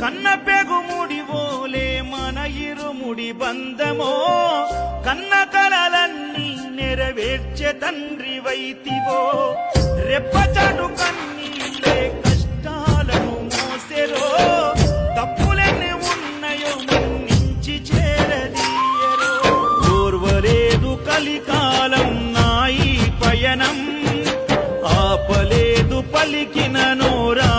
కన్న పెగుముడి ఓలే మన ఇరుముడి బంధమో కన్న కలలన్నీ నెరవేర్చే తండ్రి వైతివో రెప్పచాటు కన్నీళ్ళే కష్టాలను మోసెరో తప్పులెన్ని ఉన్నాయో మన్నించి చేరదీయరో ఓర్వలేదు కలికాలం నాయి పయనం ఆపలేదు పలికిన నోరా